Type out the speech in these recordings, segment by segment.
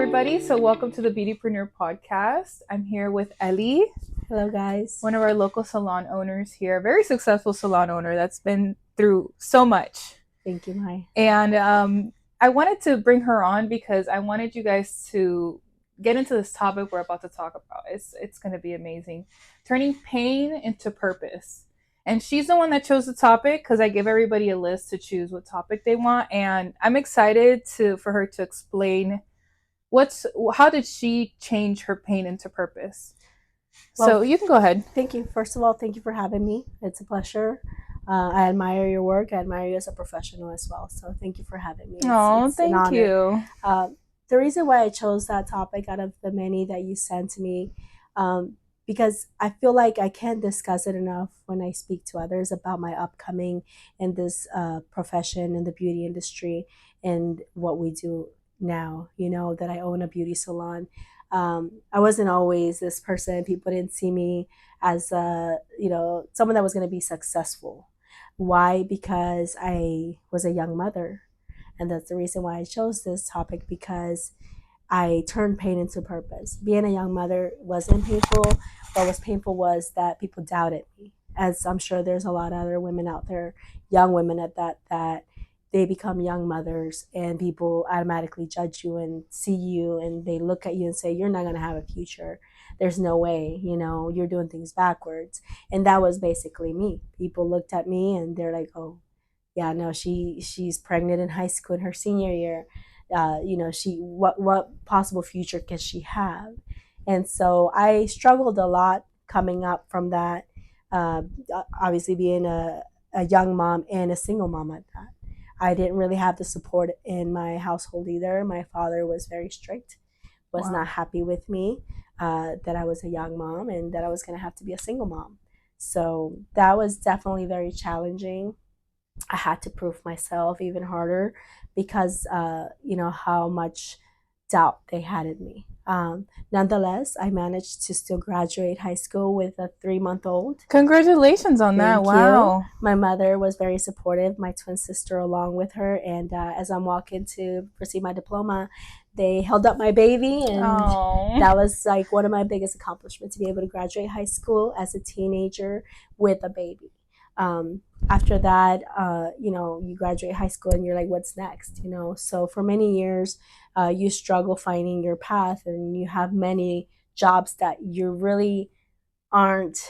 everybody. So welcome to the Beautypreneur podcast. I'm here with Ellie. Hello, guys. One of our local salon owners here, a very successful salon owner that's been through so much. Thank you, Mai. And I wanted to bring her on because I wanted you guys to get into this topic we're about to talk about. It's going to be amazing. Turning pain into purpose. And she's the one that chose the topic because I give everybody a list to choose what topic they want. And I'm excited for her to explain how did she change her pain into purpose. So you can go ahead. Thank you. First of all, thank you for having me. It's a pleasure. I admire your work. I admire you as a professional as well. So thank you for having me. Thank you. The reason why I chose that topic out of the many that you sent to me, because I feel like I can't discuss it enough when I speak to others about my upcoming in this profession in the beauty industry and what we do now, that I own a beauty salon. I wasn't always this person. People didn't see me as someone that was going to be successful. Why? Because I was a young mother. And that's the reason why I chose this topic, because I turned pain into purpose. Being a young mother wasn't painful. What was painful was that people doubted me. As I'm sure there's a lot of other women out there, young women at that they become young mothers and people automatically judge you and see you and they look at you and say, you're not going to have a future. There's no way, you're doing things backwards. And that was basically me. People looked at me and they're like, oh, yeah, no, she's pregnant in high school in her senior year. What possible future can she have? And so I struggled a lot coming up from that, obviously being a young mom and a single mom at that. I didn't really have the support in my household either. My father was very strict, was not happy with me that I was a young mom and that I was going to have to be a single mom. So that was definitely very challenging. I had to prove myself even harder because, how much doubt they had in me. Nonetheless, I managed to still graduate high school with a 3-month-old. Congratulations on that. Wow. My mother was very supportive, my twin sister along with her. And as I'm walking to receive my diploma, they held up my baby. And that was like one of my biggest accomplishments, to be able to graduate high school as a teenager with a baby. After that, you graduate high school and you're like, what's next? So for many years, you struggle finding your path and you have many jobs that you really aren't,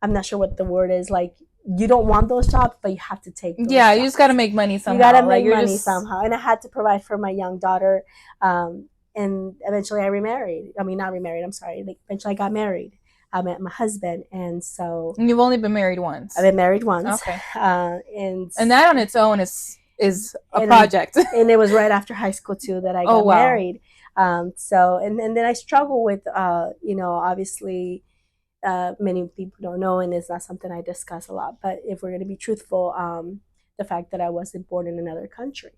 I'm not sure what the word is, like you don't want those jobs, but you have to take those jobs. You just got to make money somehow. You got to make money somehow. And I had to provide for my young daughter. And eventually I remarried. I mean, not remarried, I'm sorry. Like, eventually I got married. I met my husband, and so... And you've only been married once? I've been married once. Okay. And that on its own is a project. And it was right after high school, too, that I got married. And then I struggle with, obviously, many people don't know, and it's not something I discuss a lot. But if we're going to be truthful, the fact that I wasn't born in another country.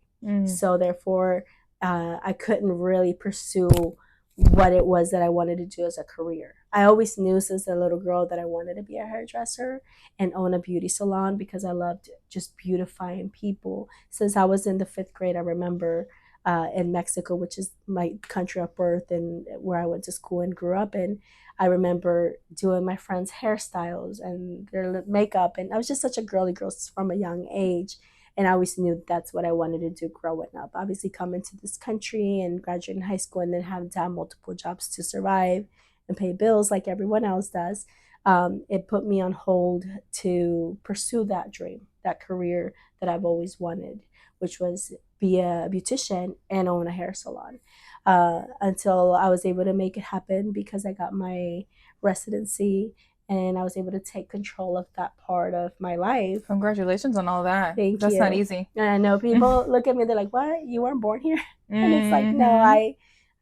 So, therefore, I couldn't really pursue what it was that I wanted to do as a career. I always knew since a little girl that I wanted to be a hairdresser and own a beauty salon because I loved just beautifying people. Since I was in the 5th grade, I remember in Mexico, which is my country of birth and where I went to school and grew up in, I remember doing my friends' hairstyles and their makeup. And I was just such a girly girl from a young age. And I always knew that's what I wanted to do growing up. Obviously, coming to this country and graduating high school and then having to have multiple jobs to survive and pay bills like everyone else does, it put me on hold to pursue that dream, that career that I've always wanted, which was be a beautician and own a hair salon. Until I was able to make it happen because I got my residency and I was able to take control of that part of my life. Congratulations on all that. Thank you. That's not easy. And I know people look at me, they're like, what? You weren't born here? And it's like, no, I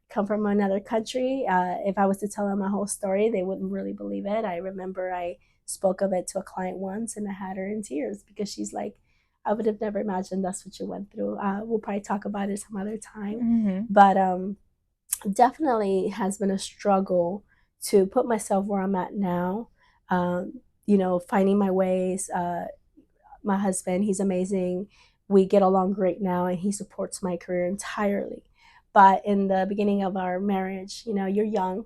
come from another country. If I was to tell them my whole story, they wouldn't really believe it. I remember I spoke of it to a client once and I had her in tears because she's like, I would have never imagined that's what you went through. We'll probably talk about it some other time. But definitely has been a struggle to put myself where I'm at now. Finding my ways. My husband, he's amazing. We get along great now and he supports my career entirely. But in the beginning of our marriage, you're young.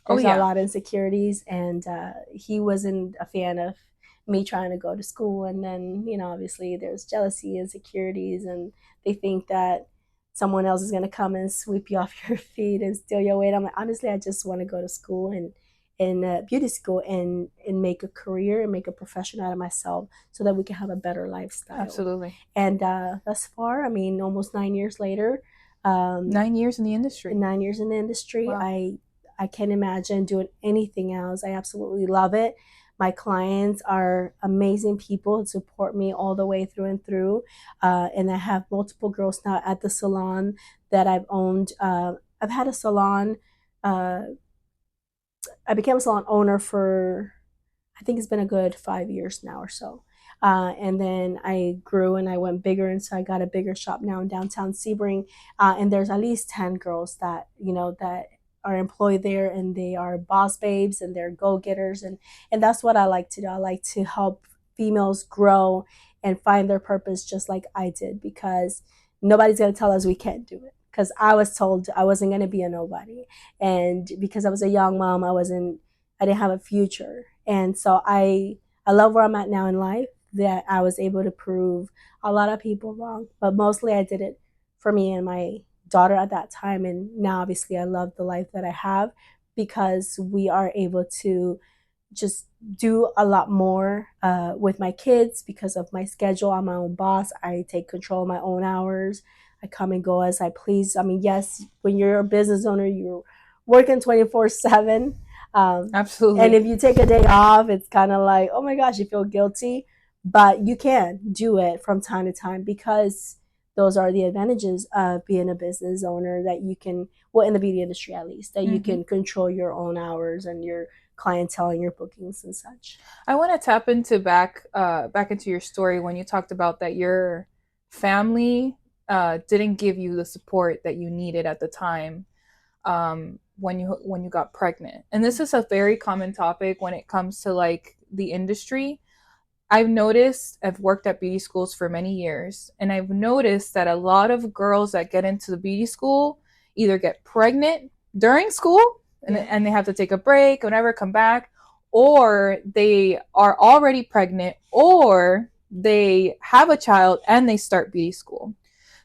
Oh There's a yeah, lot of insecurities, and he wasn't a fan of me trying to go to school. And then, obviously there's jealousy, insecurities, and they think that someone else is going to come and sweep you off your feet and steal your weight. I'm like, honestly, I just want to go to school and in beauty school and make a career and make a profession out of myself so that we can have a better lifestyle. absolutely. And thus far, I mean, almost 9 years later, um, 9 years in the in industry. 9 years in the industry, Wow. I can't imagine doing anything else. I absolutely love it. My clients are amazing people and support me all the way through and through. And I have multiple girls now at the salon that I've owned. I've had a salon. Uh, I became a salon owner for, I think it's been a good 5 years now or so. And then I grew and I went bigger, and so I got a bigger shop now in downtown Sebring. And there's at least 10 girls that that are employed there, and they are boss babes and they're go getters, and that's what I like to do. I like to help females grow and find their purpose just like I did, because nobody's gonna tell us we can't do it. Because I was told I wasn't gonna be a nobody, and because I was a young mom, I didn't have a future. And so I love where I'm at now in life, that I was able to prove a lot of people wrong. But mostly I did it for me and my daughter at that time. And now obviously I love the life that I have because we are able to just do a lot more with my kids because of my schedule. I'm my own boss. I take control of my own hours. I come and go as I please. I mean, yes, when you're a business owner, you're working 24/7. And Absolutely. if you take a day off, it's kind of like, oh my gosh, you feel guilty. But you can do it from time to time, because those are the advantages of being a business owner, that you can, well, in the beauty industry at least, that you Mm-hmm. can control your own hours and your clientele and your bookings and such. I want to tap into back into your story when you talked about that your family didn't give you the support that you needed at the time when you got pregnant. And this is a very common topic when it comes to like the industry. I've noticed, I've worked at beauty schools for many years, and I've noticed that a lot of girls that get into the beauty school either get pregnant during school Yeah. and they have to take a break, whatever, come back, or they are already pregnant, or they have a child and they start beauty school.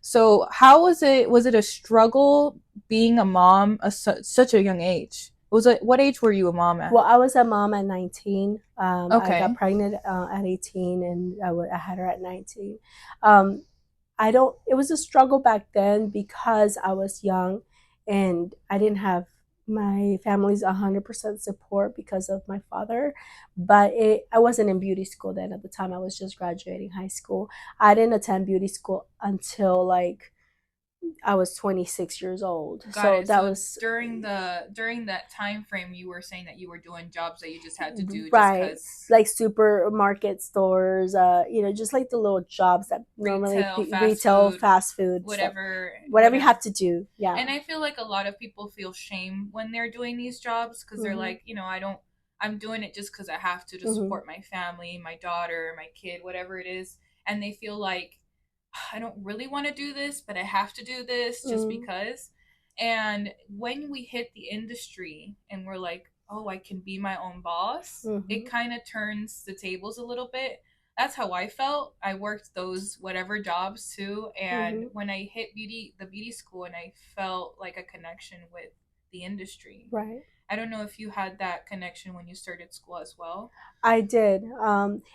So, how was it? Was it a struggle being a mom at such a young age? Was it what age were you a mom at? Well, I was a mom at 19. I got Okay. pregnant at 18, and I had her at 19. Um, I don't, it was a struggle back then because I was young and I didn't have my family's 100% support because of my father. But I wasn't in beauty school then at the time. I was just graduating high school. I didn't attend beauty school until like I was 26 years old. Got So it. that So was during that time frame, you were saying that you were doing jobs that you just had to do just right, because like supermarket stores, just like the little jobs that normally retail, fast retail, food, fast food stuff, whatever, whatever you whatever. have to do. Yeah. And I feel like a lot of people feel shame when they're doing these jobs because they're Mm-hmm. like, I don't, I'm doing it just because I have to Mm-hmm. support my family, my daughter, my kid, whatever it is. And they feel like, I don't really want to do this, but I have to do this just Mm-hmm. because. And when we hit the industry and we're like, oh, I can be my own boss, it Mm-hmm. kind of turns the tables a little bit. That's how I felt. I worked those whatever jobs too. And Mm-hmm. when I hit the beauty school, and I felt like a connection with the industry. Right. I don't know if you had that connection when you started school as well. I did.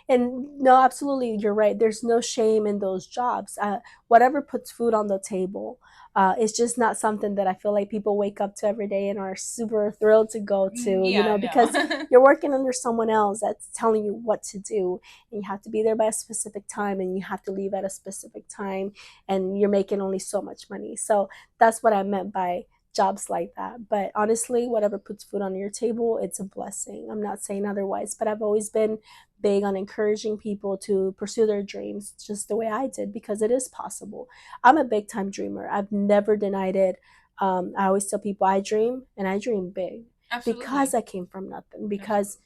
And no, absolutely, you're right. There's no shame in those jobs. Whatever puts food on the table, it's just not something that I feel like people wake up to every day and are super thrilled to go to, Yeah, because no. you're working under someone else that's telling you what to do. And you have to be there by a specific time, and you have to leave at a specific time, and you're making only so much money. So that's what I meant by jobs like that. But honestly, whatever puts food on your table, it's a blessing. I'm not saying otherwise, but I've always been big on encouraging people to pursue their dreams just the way I did, because it is possible. I'm a big time dreamer. I've never denied it. I always tell people I dream, and I dream big, because Absolutely. I came from nothing, because Absolutely.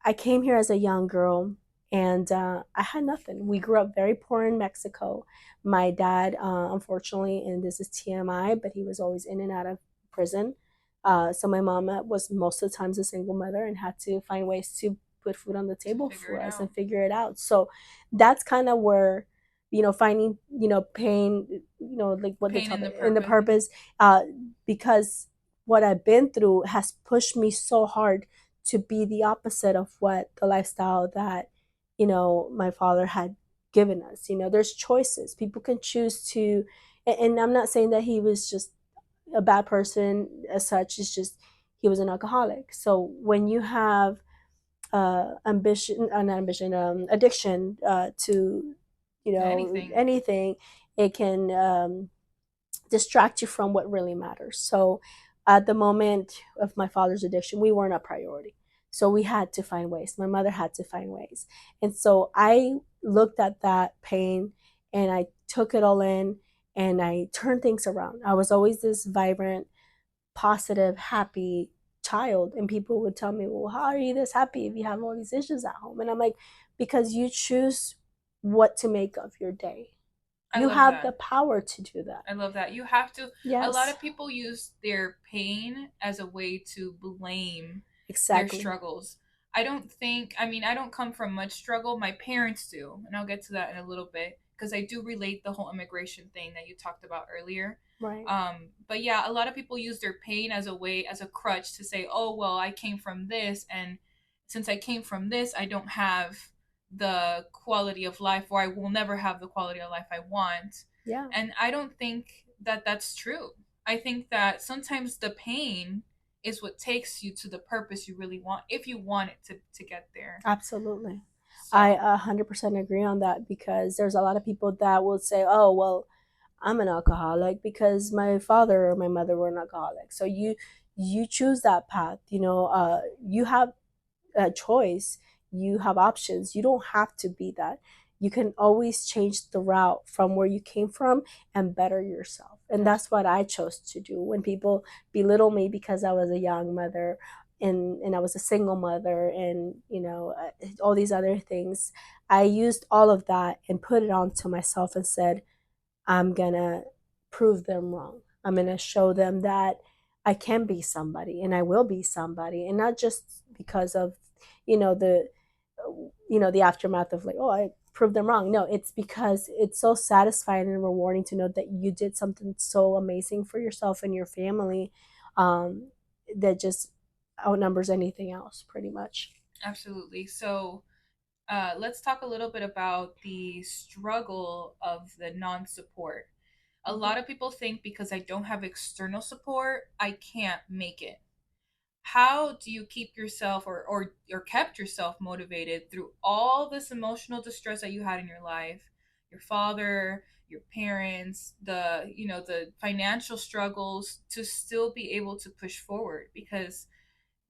I came here as a young girl, And I had nothing. We grew up very poor in Mexico. My dad, unfortunately, and this is TMI, but he was always in and out of prison. So my mom was most of the times a single mother and had to find ways to put food on the table for us and figure it out. So that's kind of where, finding, pain, like what the topic and the purpose, because what I've been through has pushed me so hard to be the opposite of what the lifestyle that my father had given us. There's choices. People can choose to, and I'm not saying that he was just a bad person as such. It's just he was an alcoholic. So when you have not ambition, addiction to anything, it can distract you from what really matters. So at the moment of my father's addiction, we weren't a priority. So we had to find ways. My mother had to find ways. And so I looked at that pain and I took it all in and I turned things around. I was always this vibrant, positive, happy child. And people would tell me, well, how are you this happy if you have all these issues at home? And I'm like, because you choose what to make of your day. You have that. The power to do that. I love that. You have to. Yes. A lot of people use their pain as a way to blame their struggles. I don't come from much struggle. My parents do, and I'll get to that in a little bit because I do relate the whole immigration thing that you talked about earlier. Right. But yeah, a lot of people use their pain as a crutch to say, oh, well, I came from this, and since I came from this, I don't have the quality of life, or I will never have the quality of life I want. Yeah. And I don't think that that's true. I think that sometimes the pain is what takes you to the purpose you really want, if you want it to get there. Absolutely. So. I 100% agree on that, because there's a lot of people that will say, oh, well, I'm an alcoholic because my father or my mother were an alcoholic. So you choose that path. You have a choice. You have options. You don't have to be that. You can always change the route from where you came from and better yourself. And that's what I chose to do. When people belittle me because I was a young mother and I was a single mother and all these other things, I used all of that and put it onto myself and said, I'm gonna prove them wrong. I'm gonna show them that I can be somebody and I will be somebody, and not just because of the the aftermath of like, oh, I proved them wrong. No, it's because it's so satisfying and rewarding to know that you did something so amazing for yourself and your family, that just outnumbers anything else, pretty much. Absolutely. So let's talk a little bit about the struggle of the non-support. A lot of people think because I don't have external support, I can't make it. How do you keep yourself or kept yourself motivated through all this emotional distress that you had in your life? Your father, your parents, the financial struggles, to still be able to push forward? Because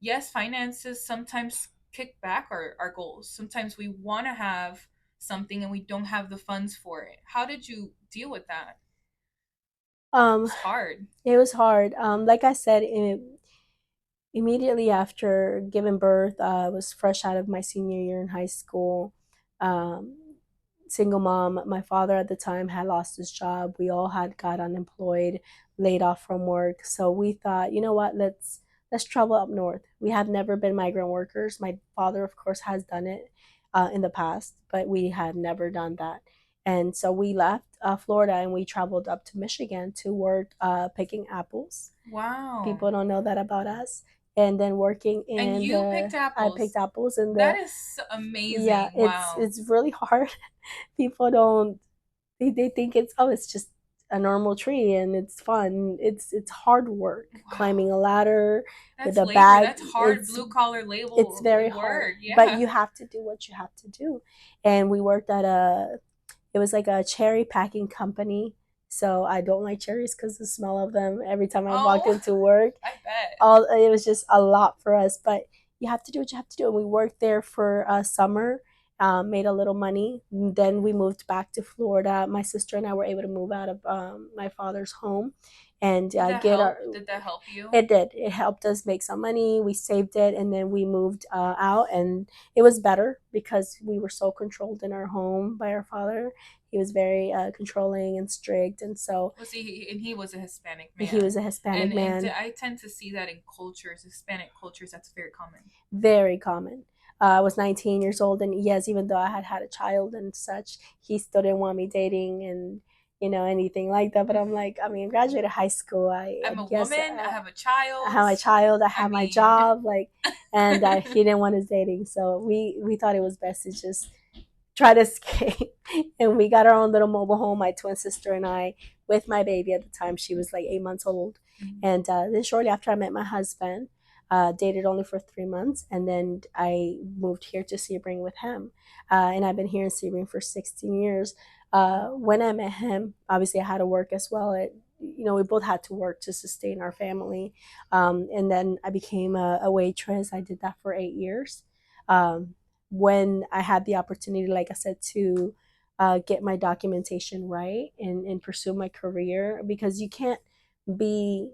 yes, finances sometimes kick back our goals. Sometimes we want to have something and we don't have the funds for it. How did you deal with that? It's hard. It was hard. Like I said, immediately after giving birth, I was fresh out of my senior year in high school. Um, Single mom. My father at the time had lost his job. We all had got unemployed, laid off from work. So we thought, you know what, let's travel up north. We have never been migrant workers. My father, of course, has done it in the past, but we had never done that. And so we left Florida and we traveled up to Michigan to work picking apples. Wow. People don't know that about us. And then working in and you picked apples. I picked apples in that is amazing. Yeah, wow. It's really hard. People don't they think it's just a normal tree and it's fun. It's hard work. Wow. Climbing a ladder. That's with a labor. Bag. That's hard. Blue collar label. It's very hard. Yeah. But you have to do what you have to do. And we worked at it was like a cherry packing company. So I don't like cherries because the smell of them every time I walked into work. I bet. It was just a lot for us. But you have to do what you have to do. And we worked there for a summer. made a little money. Then we moved back to Florida. My sister and I were able to move out of my father's home and get our. Did that help you? It did. It helped us make some money. We saved it, and then we moved out, and it was better because we were so controlled in our home by our father. He was very controlling and strict, and so he was a Hispanic man. He was a Hispanic man. And I tend to see that in cultures, Hispanic cultures. That's very common. Very common. I was 19 years old, and yes, even though I had had a child and such, he still didn't want me dating and anything like that. But I'm like, I mean, graduated high school. I'm a woman. I have a child. I have my child. I have my job. Like, and he didn't want us dating, so we thought it was best to just try to escape. And we got our own little mobile home, my twin sister and I, with my baby at the time. She was like 8 months old. And then shortly after I met my husband, dated only for 3 months, and then I moved here to Sebring with him. And I've been here in Sebring for 16 years. When I met him, obviously I had to work as well. We both had to work to sustain our family. And then I became a waitress. I did that for 8 years. When I had the opportunity, like I said, to get my documentation right and pursue my career, because you can't be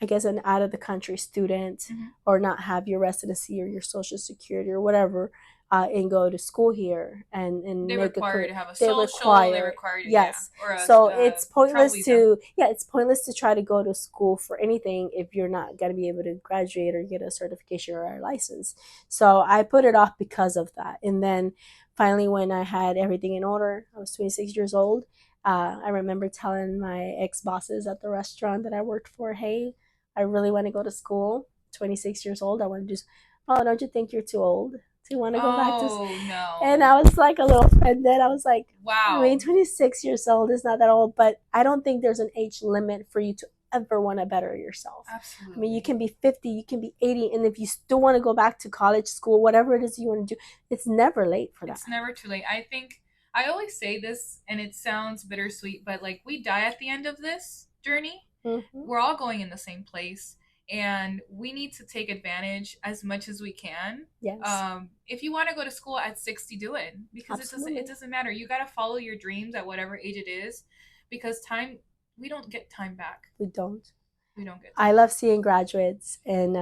I guess an out of the country student or not have your residency or your social security or whatever and go to school here and they make require a to have a they social. They require to, yes. Yeah, so it's pointless to it's pointless to try to go to school for anything if you're not going to be able to graduate or get a certification or a license. So I put it off because of that. And then finally, when I had everything in order, I was 26 years old. I remember telling my ex bosses at the restaurant that I worked for, hey, I really want to go to school. 26 years old. I want to just, oh, don't you think you're too old to want to go back to school? No. And I was like a little offended. I was like, wow. I mean, 26 years old is not that old, but I don't think there's an age limit for you to ever want to better yourself. Absolutely. I mean, you can be 50, you can be 80, and if you still want to go back to college, school, whatever it is you want to do, it's never late for that. It's never too late. I think I always say this, and it sounds bittersweet, but like we die at the end of this journey. We're all going in the same place, and we need to take advantage as much as we can. Yes. If you want to go to school at 60, do it, because it doesn't matter. You got to follow your dreams at whatever age it is, because we don't get time back. We don't. We don't get. I love seeing graduates, and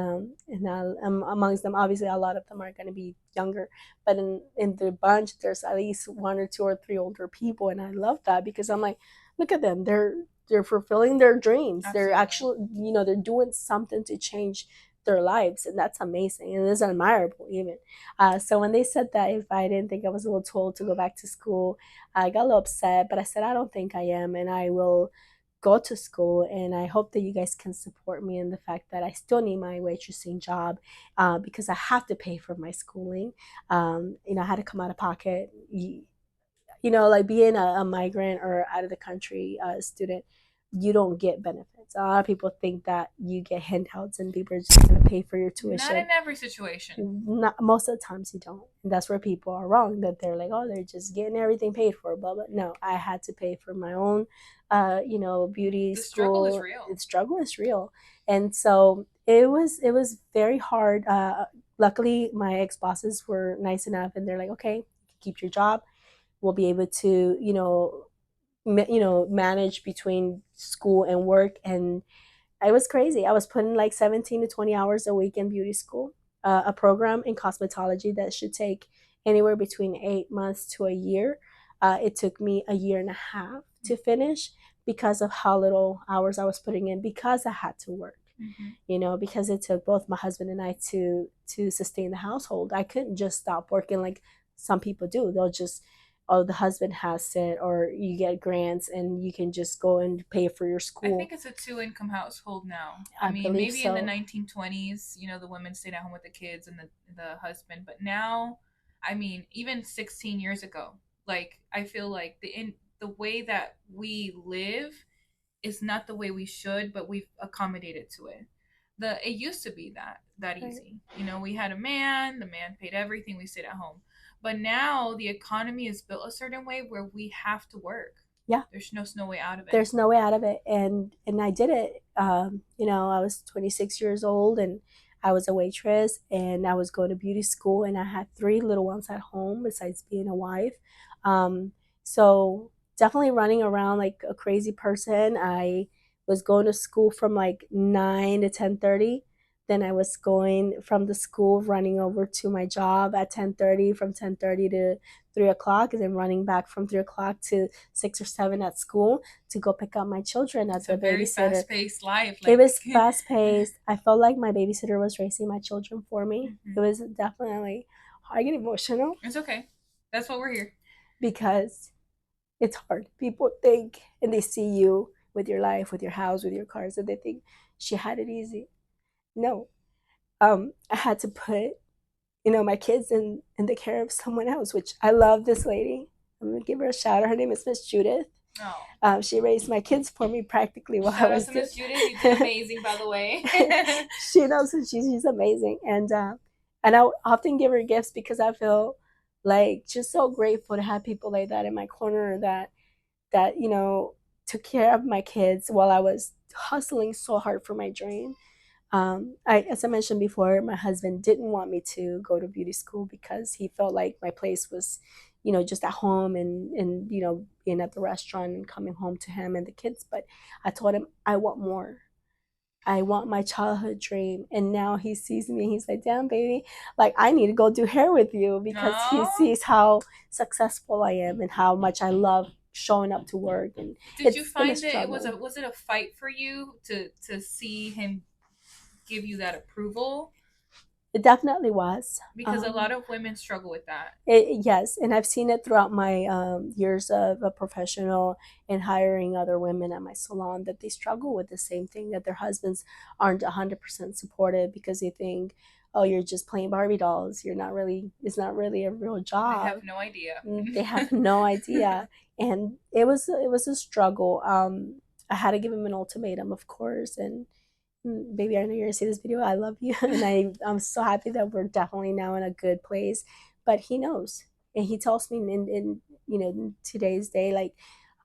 amongst them, obviously, a lot of them are going to be younger, but in the bunch, there's at least 1 or 2 or 3 older people, and I love that because I'm like, look at them, they're fulfilling their dreams. Absolutely. They're actually, they're doing something to change their lives, and that's amazing, and it's admirable even. So when they said that if I didn't think I was a little too old to go back to school, I got a little upset, but I said I don't think I am, and I will go to school, and I hope that you guys can support me in the fact that I still need my waitressing job because I have to pay for my schooling. I had to come out of pocket. Like being a migrant or out of the country student, you don't get benefits. A lot of people think that you get handouts and people are just going to pay for your tuition. Not in every situation. Not most of the times you don't. And that's where people are wrong, that they're like, oh, they're just getting everything paid for, blah, blah. No, I had to pay for my own, beauty school. The struggle is real. The struggle is real. And so it was very hard. Luckily, my ex-bosses were nice enough, and they're like, okay, you can keep your job. We'll be able to, manage between school and work. And it was crazy. I was putting like 17 to 20 hours a week in beauty school, a program in cosmetology that should take anywhere between 8 months to a year. It took me a year and a half to finish because of how little hours I was putting in, because I had to work. Because it took both my husband and I to sustain the household. I couldn't just stop working like some people do. They'll just, oh, the husband has it, or you get grants and you can just go and pay for your school. I think it's a 2-income household now. I mean, maybe so. In the 1920s, the women stayed at home with the kids and the husband. But now, I mean, even 16 years ago, like, I feel like the way that we live is not the way we should, but we've accommodated to it. It used to be that right. Easy. We had a man, the man paid everything, we stayed at home. But now the economy is built a certain way where we have to work. Yeah. There's no way out of it. There's no way out of it. And I did it. I was 26 years old, and I was a waitress and I was going to beauty school, and I had 3 little ones at home besides being a wife. Um, so definitely running around like a crazy person. I was going to school from like 9 to 10:30. Then I was going from the school running over to my job at 10:30, from 10:30 to 3 o'clock, and then running back from 3 o'clock to 6 or 7 at school to go pick up my children at It's the a very babysitter. fast-paced life. It Like, was fast paced. I felt like my babysitter was raising my children for me. mm-hmm. It was definitely, I get emotional. It's okay. That's what we're here. Because it's hard. People think and they see you with your life, with your house, with your cars, and they think she had it easy. No. I had to put, my kids in the care of someone else, which I love this lady. I'm gonna give her a shout out. Her name is Miss Judith. Oh. She raised my kids for me practically while Shout I out was to Miss Judith. You did amazing, by the way. She knows that she's amazing, and I often give her gifts because I feel like just so grateful to have people like that in my corner that took care of my kids while I was hustling so hard for my dream. As I mentioned before, my husband didn't want me to go to beauty school because he felt like my place was, just at home and being at the restaurant and coming home to him and the kids. But I told him I want more. I want my childhood dream. And now he sees me. He's like, damn, baby, like I need to go do hair with you because he sees how successful I am and how much I love showing up to work. And did you find that was it a fight for you to see him give you that approval? It definitely was. Because a lot of women struggle with that. Yes, and I've seen it throughout my years of a professional and hiring other women at my salon that they struggle with the same thing, that their husbands aren't 100% supportive because they think, oh, you're just playing Barbie dolls. You're not really, it's not really a real job. They have no idea. They have no idea. And it was a struggle. I had to give him an ultimatum, of course, and baby, I know you're gonna see this video. I love you, and I'm so happy that we're definitely now in a good place. But he knows, and he tells me in today's day, like,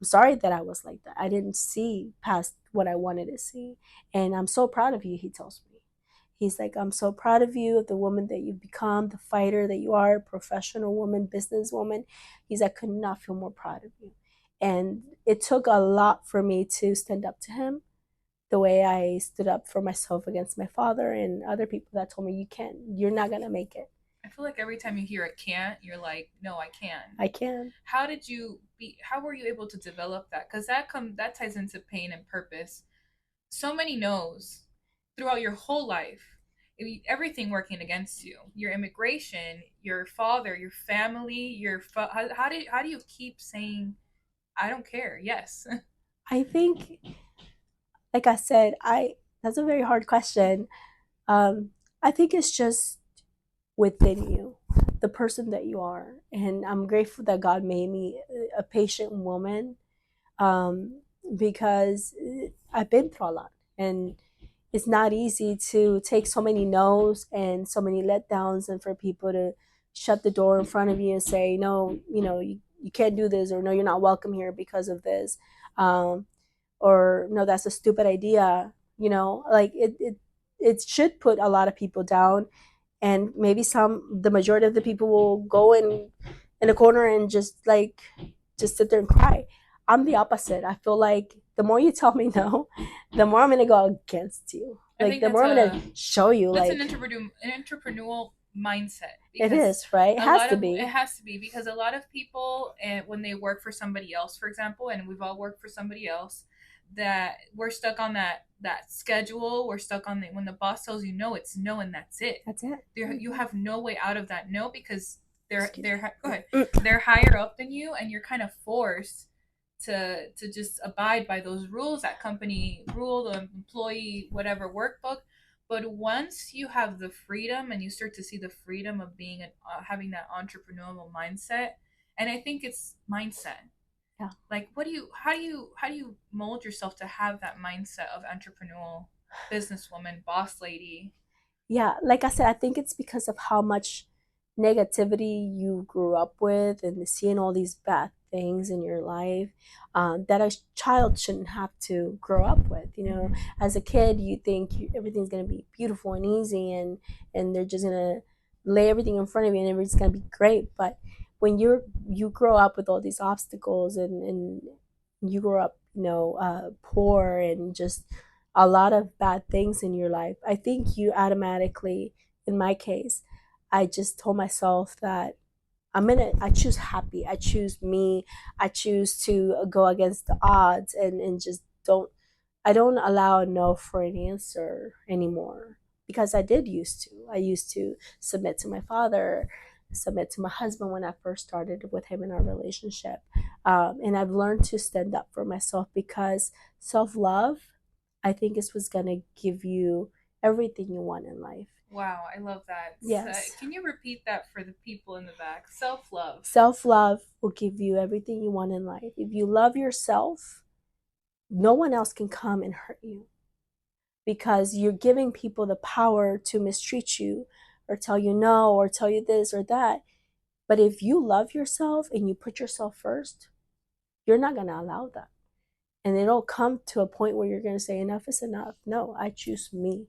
I'm sorry that I was like that. I didn't see past what I wanted to see, and I'm so proud of you. He tells me, he's like, I'm so proud of you, of the woman that you've become, the fighter that you are, professional woman, businesswoman. He's like, I could not feel more proud of you, and it took a lot for me to stand up to him the way I stood up for myself against my father and other people that told me you can't, you're not gonna make it. I feel like every time you hear it can't, you're like, no, I can. I can. How were you able to develop that? Because that ties into pain and purpose. So many no's throughout your whole life. Everything working against you. Your immigration, your father, your family, how do you keep saying I don't care? Yes. I think, like I said, I that's a very hard question. I think it's just within you, the person that you are, and I'm grateful that God made me a patient woman, um, because I've been through a lot, and it's not easy to take so many no's and so many letdowns, and for people to shut the door in front of you and say, no, you can't do this, or no, you're not welcome here because of this. Um, or no, that's a stupid idea. Like it should put a lot of people down, and maybe the majority of the people will go in a corner and just sit there and cry. I'm the opposite. I feel like the more you tell me no, the more I'm gonna go against you. Like the more I'm gonna show you. That's like an entrepreneurial mindset. It is, right? It has to be. It has to be because a lot of people, when they work for somebody else, for example, and we've all worked for somebody else, that we're stuck on that schedule. We're stuck on when the boss tells you no, it's no, and that's it. That's it. You have no way out of that no because they're go ahead. They're higher up than you, and you're kind of forced to just abide by those rules, that company rule, the employee whatever workbook. But once you have the freedom and you start to see the freedom of being having that entrepreneurial mindset, and I think it's mindset. Yeah. Like, how do you mold yourself to have that mindset of entrepreneurial businesswoman, boss lady? Yeah, like I said, I think it's because of how much negativity you grew up with and seeing all these bad things in your life that a child shouldn't have to grow up with. You know, as a kid, you think everything's going to be beautiful and easy, and they're just going to lay everything in front of you and everything's going to be great. But when you grow up with all these obstacles, and you grow up, poor, and just a lot of bad things in your life, I think you automatically, in my case, I just told myself that I choose happy, I choose me, I choose to go against the odds, and just I don't allow a no for an answer anymore, because I used to submit to my father, submit to my husband when I first started with him in our relationship. And I've learned to stand up for myself, because self-love, I think, is what's going to give you everything you want in life. Wow, I love that. Yes. Can you repeat that for the people in the back? Self love. Self love will give you everything you want in life. If you love yourself, no one else can come and hurt you, because you're giving people the power to mistreat you, or tell you no, or tell you this or that. But if you love yourself and you put yourself first, you're not going to allow that. And it'll come to a point where you're going to say, enough is enough. No, I choose me.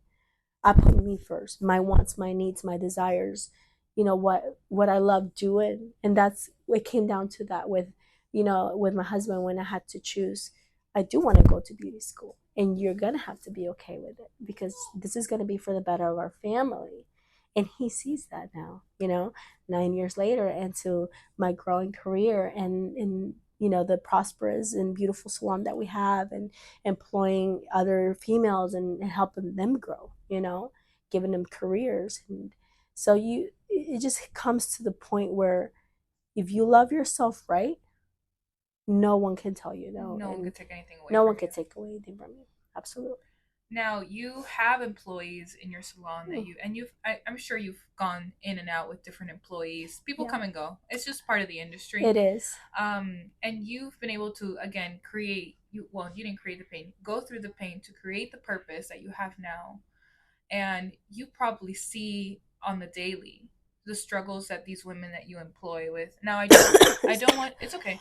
I put me first, my wants, my needs, my desires, what I love doing. And that's it came down to that with, with my husband, when I had to choose. I do want to go to beauty school, and you're going to have to be okay with it, because this is going to be for the better of our family. And he sees that now, 9 years later, into my growing career, and the prosperous and beautiful salon that we have, and employing other females, and helping them grow, giving them careers. And so it just comes to the point where, if you love yourself right, no one can tell you no. No one can take anything away. No one can take away anything from you. Absolutely. Now you have employees in your salon that I'm sure you've gone in and out with different employees. People come and go. It's just part of the industry. It is. And you've been able to, again, you didn't create the pain. Go through the pain to create the purpose that you have now. And you probably see on the daily the struggles that these women that you employ with. Now I don't want it's okay.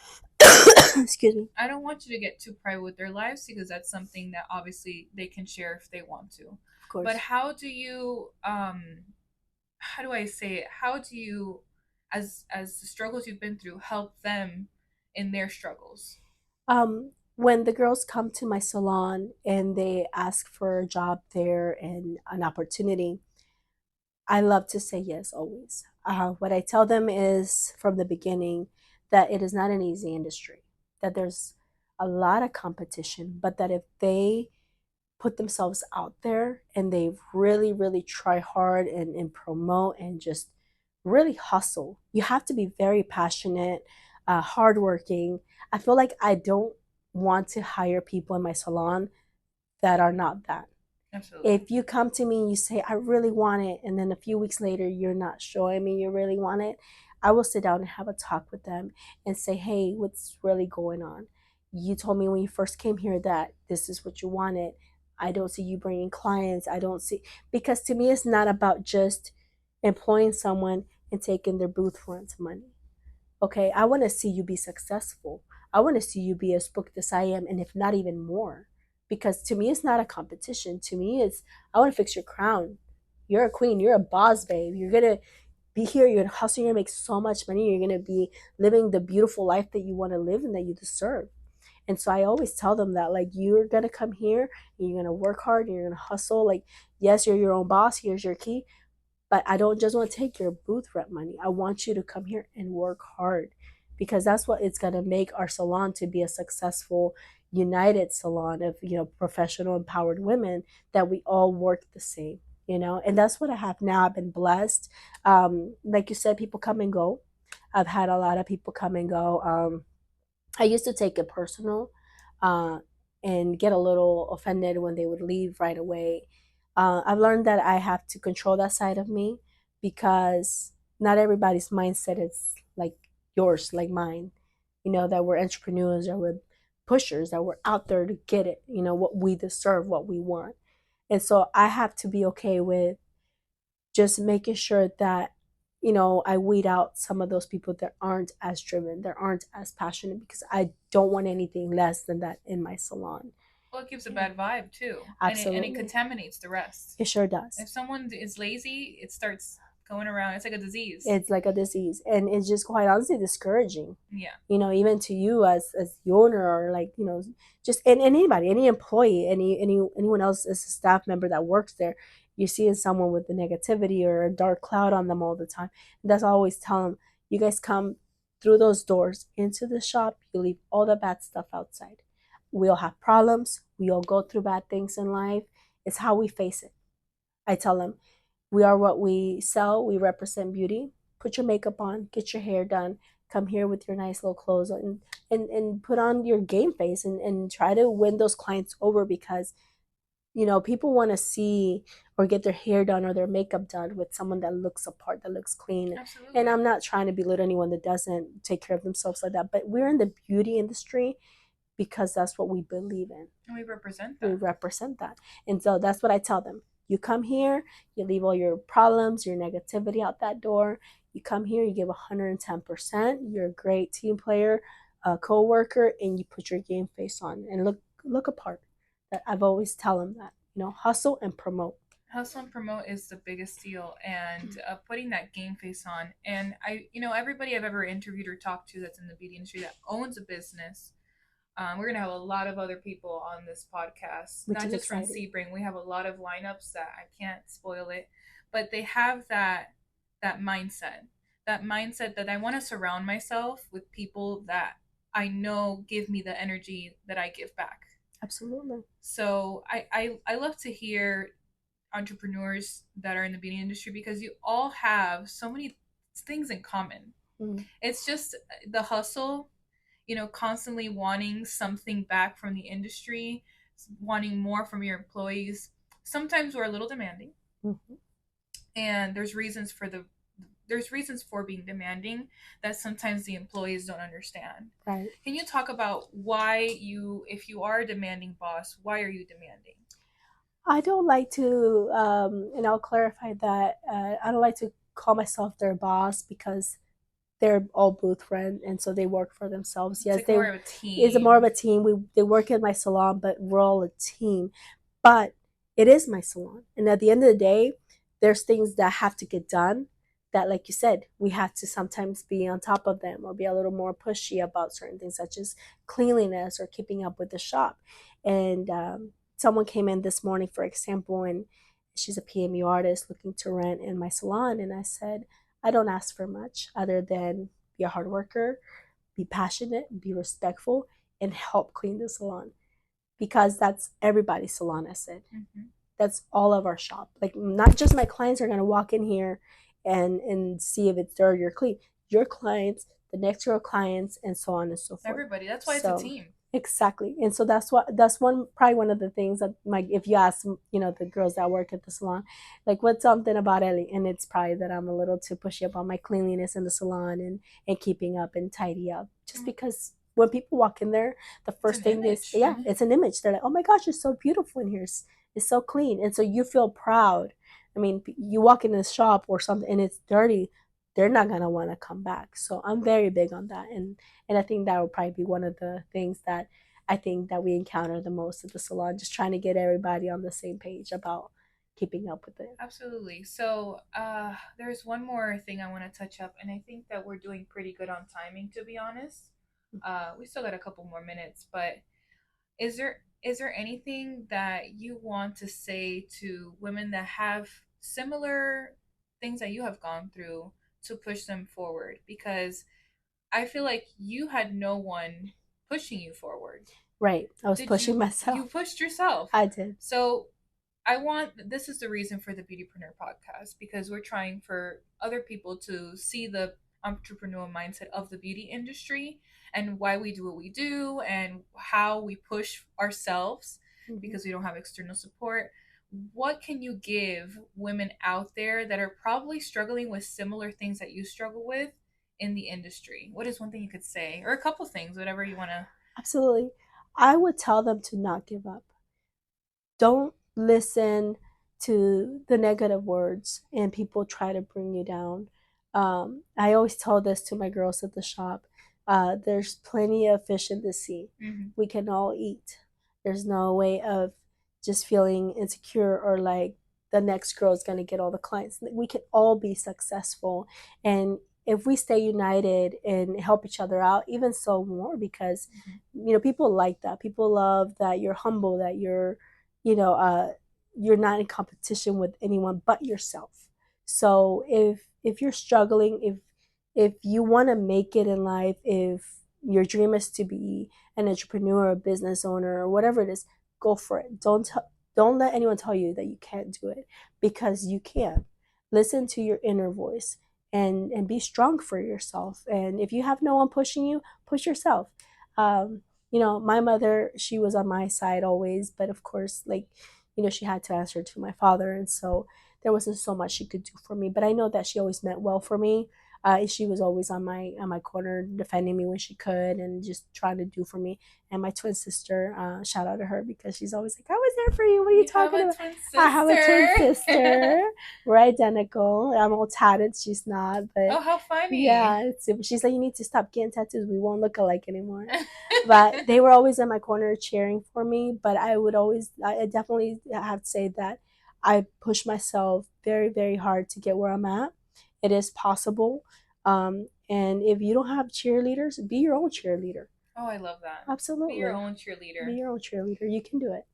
Excuse me. I don't want you to get too private with their lives, because that's something that obviously they can share if they want to. Of course. But how do you how do I say it? How do you, as the struggles you've been through, help them in their struggles? When the girls come to my salon and they ask for a job there and an opportunity, I love to say yes always. What I tell them is, from the beginning, that it is not an easy industry, that there's a lot of competition, but that if they put themselves out there and they really, really try hard, and promote, and just really hustle, you have to be very passionate, hardworking. I feel like I don't want to hire people in my salon that are not that. Absolutely. If you come to me and you say, I really want it, and then a few weeks later you're not showing me you really want it, I will sit down and have a talk with them and say, hey, what's really going on? You told me when you first came here that this is what you wanted. I don't see you bringing clients. I don't see, because to me, it's not about just employing someone and taking their booth rent money. Okay, I want to see you be successful. I want to see you be as booked as I am, and if not even more. Because to me, it's not a competition. To me, it's, I want to fix your crown. You're a queen. You're a boss, babe. You're going to be here. You're going to hustle. You're going to make so much money. You're going to be living the beautiful life that you want to live and that you deserve. And so I always tell them that, like, you're going to come here and you're going to work hard and you're going to hustle. Like, yes, you're your own boss. Here's your key. But I don't just want to take your booth rent money. I want you to come here and work hard, because that's what it's going to make our salon to be a successful, united salon of, professional, empowered women, that we all work the same, and that's what I have now. I've been blessed. Like you said, people come and go. I've had a lot of people come and go. I used to take it personal, uh, and get a little offended when they would leave right away. I've learned that I have to control that side of me, because not everybody's mindset is like yours, like mine. That we're entrepreneurs, that we're pushers, that we're out there to get it, what we deserve, what we want. And so I have to be okay with just making sure that I weed out some of those people that aren't as driven, that aren't as passionate, because I don't want anything less than that in my salon. Well, it gives a bad vibe too, and it Absolutely. contaminates the rest. It sure does. If someone is lazy, it starts going around. It's like a disease. It's like a disease, and it's just quite honestly discouraging. Yeah. Even to you as the owner, or like, just and anybody, any employee, anyone else as a staff member that works there, you see someone with the negativity or a dark cloud on them all the time. And that's always tell them, you guys come through those doors into the shop, you leave all the bad stuff outside. We all have problems, we all go through bad things in life. It's how we face it. I tell them, we are what we sell. We represent beauty. Put your makeup on, get your hair done, come here with your nice little clothes, and put on your game face, and try to win those clients over, because people want to see or get their hair done or their makeup done with someone that looks apart, that looks clean. Absolutely. And I'm not trying to belittle anyone that doesn't take care of themselves like that, but we're in the beauty industry because that's what we believe in. And we represent that. We represent that. And so that's what I tell them. You come here, you leave all your problems, your negativity out that door. You come here, you give 110%. You're a great team player, a co-worker, and you put your game face on and look apart. That I've always tell them that, hustle and promote. Hustle and promote is the biggest deal, and putting that game face on. And everybody I've ever interviewed or talked to that's in the beauty industry that owns a business. We're gonna have a lot of other people on this podcast, Which not just exciting. from Sebring. We have a lot of lineups that I can't spoil it, but they have that mindset, that I want to surround myself with people that I know give me the energy that I give back. Absolutely. So I love to hear entrepreneurs that are in the beauty industry because you all have so many things in common. It's just the hustle, constantly wanting something back from the industry, wanting more from your employees. Sometimes we're a little demanding, and there's reasons for being demanding that sometimes the employees don't understand. Right. Can you talk about why if you are a demanding boss, why are you demanding? I don't like to, and I'll clarify that. I don't like to call myself their boss, because they're all booth rent, and so they work for themselves. Yes, it's like more of a team. It's more of a team. They work at my salon, but we're all a team. But it is my salon, and at the end of the day, there's things that have to get done. That, like you said, we have to sometimes be on top of them or be a little more pushy about certain things, such as cleanliness or keeping up with the shop. And someone came in this morning, for example, and she's a PMU artist looking to rent in my salon, and I said, I don't ask for much other than be a hard worker, be passionate, be respectful, and help clean the salon. Because that's everybody's salon, I said. That's all of our shop. Like, not just my clients are going to walk in here and see if it's dirty or clean. Your clients, the next row clients, and so on and so forth. Everybody. That's why it's a team. Exactly. And so that's probably one of the things that, like, if you ask, the girls that work at the salon, like, what's something about Ellie? And it's probably that I'm a little too pushy about my cleanliness in the salon and keeping up and tidy up. Just because when people walk in there, the first thing is, it's an image. They're like, oh my gosh, it's so beautiful in here. It's so clean. And so you feel proud. I mean, you walk in the shop or something and it's dirty, they're not going to want to come back. So I'm very big on that. And I think that would probably be one of the things that I think that we encounter the most at the salon, just trying to get everybody on the same page about keeping up with it. Absolutely. So there's one more thing I want to touch up, and I think that we're doing pretty good on timing, to be honest. We still got a couple more minutes, but is there anything that you want to say to women that have similar things that you have gone through to push them forward? Because I feel like you had no one pushing you forward. Right. I was pushing myself. You pushed yourself. I did. So this is the reason for the Beautypreneur podcast, because we're trying for other people to see the entrepreneurial mindset of the beauty industry and why we do what we do and how we push ourselves because we don't have external support. What can you give women out there that are probably struggling with similar things that you struggle with in the industry? What is one thing you could say, or a couple things, whatever you want to? Absolutely. I would tell them to not give up. Don't listen to the negative words and people try to bring you down. I always tell this to my girls at the shop. There's plenty of fish in the sea. Mm-hmm. We can all eat. There's no way of just feeling insecure or like the next girl is going to get all the clients. We can all be successful. And if we stay united and help each other out, even so more, because, mm-hmm. People like that. People love that you're humble, that you know, uh, you're not in competition with anyone but yourself. So if you're struggling, if you want to make it in life, if your dream is to be an entrepreneur, a business owner, or whatever it is, go for it. Don't let anyone tell you that you can't do it, because you can. Listen to your inner voice and be strong for yourself. And if you have no one pushing you, push yourself. Um, my mother, she was on my side always, but of course, like, she had to answer to my father, and so there wasn't so much she could do for me. But I know that she always meant well for me. She was always on my corner, defending me when she could, and just trying to do for me. And my twin sister, shout out to her, because she's always like, "I was there for you. What are you talking about?" I have a twin sister. We're identical. I'm all tatted. She's not. But oh, how funny! Yeah, she's like, "You need to stop getting tattoos. We won't look alike anymore." But they were always in my corner cheering for me. But I definitely have to say that I push myself very, very hard to get where I'm at. It is possible. And if you don't have cheerleaders, be your own cheerleader. Oh, I love that. Absolutely. Be your own cheerleader. Be your own cheerleader. You can do it.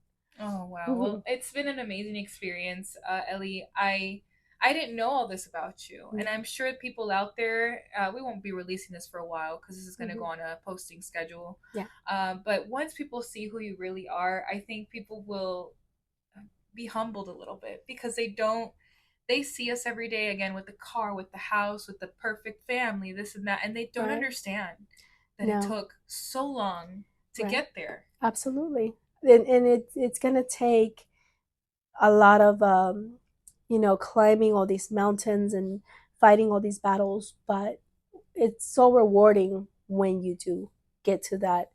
Oh, wow. Mm-hmm. Well, it's been an amazing experience, Ellie. I didn't know all this about you, mm-hmm. and I'm sure people out there, we won't be releasing this for a while because this is going to mm-hmm. go on a posting schedule. Yeah. But once people see who you really are, I think people will be humbled a little bit, because they see us every day, again, with the car, with the house, with the perfect family, this and that, and they don't understand that it took so long to get there. Absolutely. And it's going to take a lot of climbing all these mountains and fighting all these battles, but it's so rewarding when you do get to that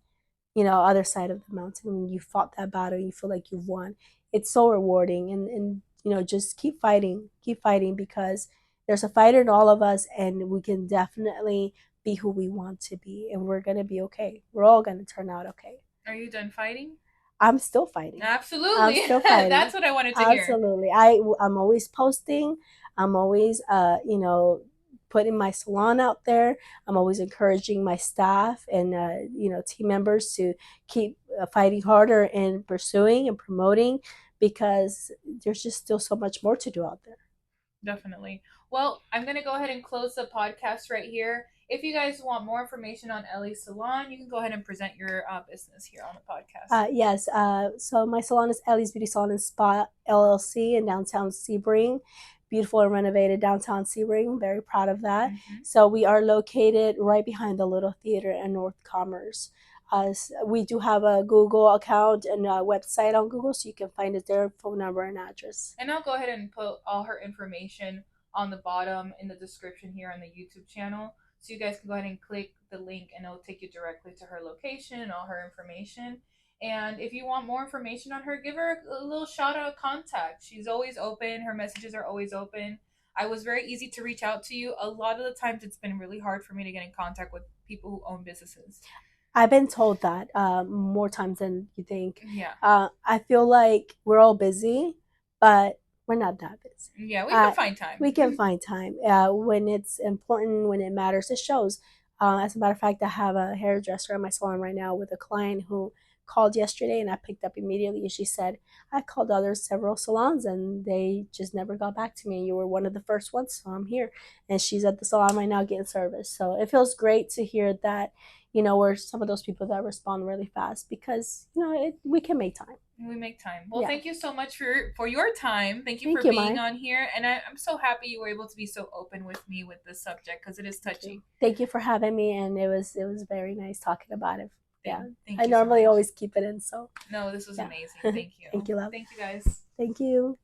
other side of the mountain. When you fought that battle, you feel like you've won. It's so rewarding. And just keep fighting, because there's a fighter in all of us, and we can definitely be who we want to be, and we're gonna be okay. We're all gonna turn out okay. Are you done fighting? I'm still fighting. Absolutely. I'm still fighting. That's what I wanted to hear. Absolutely. I'm always posting. I'm always putting my salon out there. I'm always encouraging my staff and team members to keep fighting harder and pursuing and promoting, because there's just still so much more to do out there. Definitely. Well, I'm going to go ahead and close the podcast right here. If you guys want more information on Ellie's Salon, you can go ahead and present your business here on the podcast. Yes. So my salon is Ellie's Beauty Salon and Spa LLC in downtown Sebring. Beautiful and renovated downtown Sebring. Very proud of that. Mm-hmm. So we are located right behind the Little Theater in North Commerce. We do have a Google account and a website on Google, so you can find us there, phone number and address. And I'll go ahead and put all her information on the bottom in the description here on the YouTube channel. So you guys can go ahead and click the link, and it'll take you directly to her location and all her information. And if you want more information on her, give her a little shout out contact. She's always open. Her messages are always open. I was very easy to reach out to you. A lot of the times it's been really hard for me to get in contact with people who own businesses. I've been told that more times than you think. Yeah. I feel like we're all busy, but we're not that busy. Yeah, we can find time. We can find time. When it's important, when it matters, it shows. As a matter of fact, I have a hairdresser at my salon right now with a client who called yesterday, and I picked up immediately. And she said, "I called several salons, and they just never got back to me. You were one of the first ones, so I'm here." And she's at the salon right now getting service. So it feels great to hear that, we're some of those people that respond really fast, because, we can make time. We make time. Well, Thank you so much for your time. Thank you for being on here. And I'm so happy you were able to be so open with me with this subject, because it is touchy. Thank you for having me, and it was very nice talking about it. Yeah. I normally always keep it in, so. No, this was amazing. Thank you. Thank you, love. Thank you, guys. Thank you.